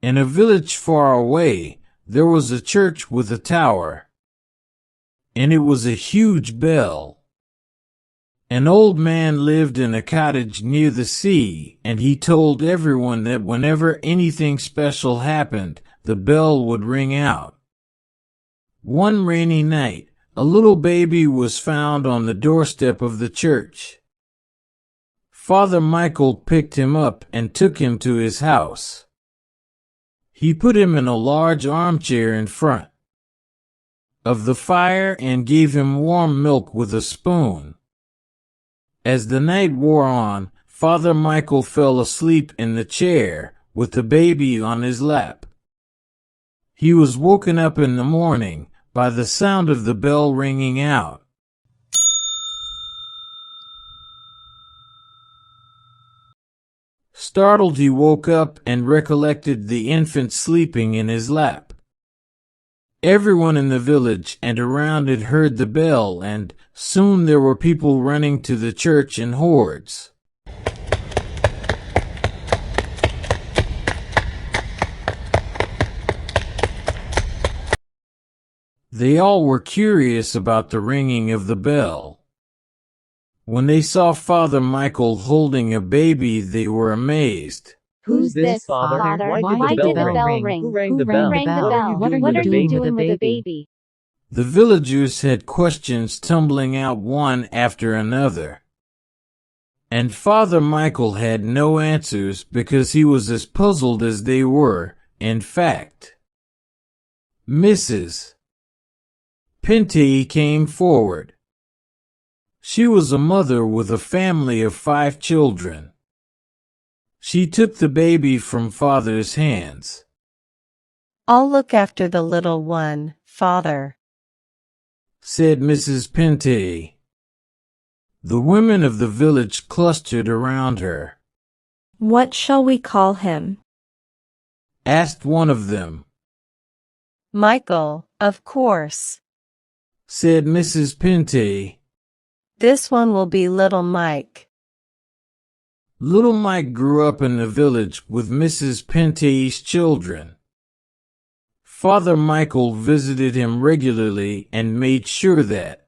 In a village far away, there was a church with a tower, and it was a huge bell. An old man lived in a cottage near the sea, and he told everyone that whenever anything special happened, the bell would ring out. One rainy night, a little baby was found on the doorstep of the church. Father Michael picked him up and took him to his house. He put him in a large armchair in front of the fire and gave him warm milk with a spoon. As the night wore on, Father Michael fell asleep in the chair with the baby on his lap. He was woken up in the morning by the sound of the bell ringing out. Startled, he woke up and recollected the infant sleeping in his lap. Everyone in the village and around it heard the bell, and soon there were people running to the church in hordes. They all were curious about the ringing of the bell. When they saw Father Michael holding a baby, they were amazed. Who's this, Father? Why did the bell ring? Who rang the bell? What are you doing with the baby? The villagers had questions tumbling out one after another. And Father Michael had no answers because he was as puzzled as they were. In fact, Mrs. Pinty came forward. She was a mother with a family of 5 children. She took the baby from Father's hands. "I'll look after the little one, Father," said Mrs. Pinty. The women of the village clustered around her. "What shall we call him?" asked one of them. "Michael, of course," said Mrs. Pinty. "This one will be Little Mike." Little Mike grew up in the village with Mrs. Pinty's children. Father Michael visited him regularly and made sure that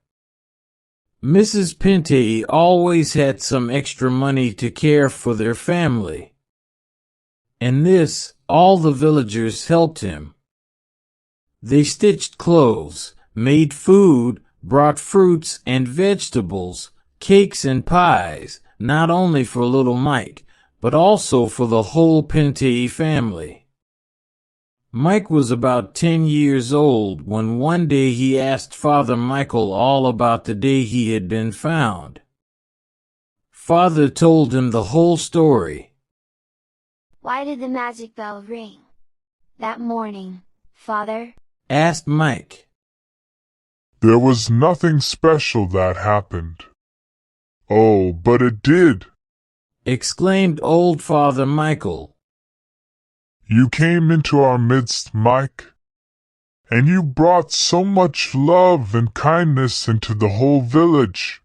Mrs. Pinty always had some extra money to care for their family. In this, all the villagers helped him. They stitched clothes, made food, brought fruits and vegetables, cakes and pies, not only for little Mike, but also for the whole Pinty family. Mike was about 10 years old when one day he asked Father Michael all about the day he had been found. Father told him the whole story. "Why did the magic bell ring that morning, Father?" asked Mike. "There was nothing special that happened." "Oh, but it did!" exclaimed old Father Michael. "You came into our midst, Mike, and you brought so much love and kindness into the whole village.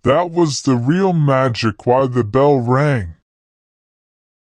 That was the real magic why the bell rang."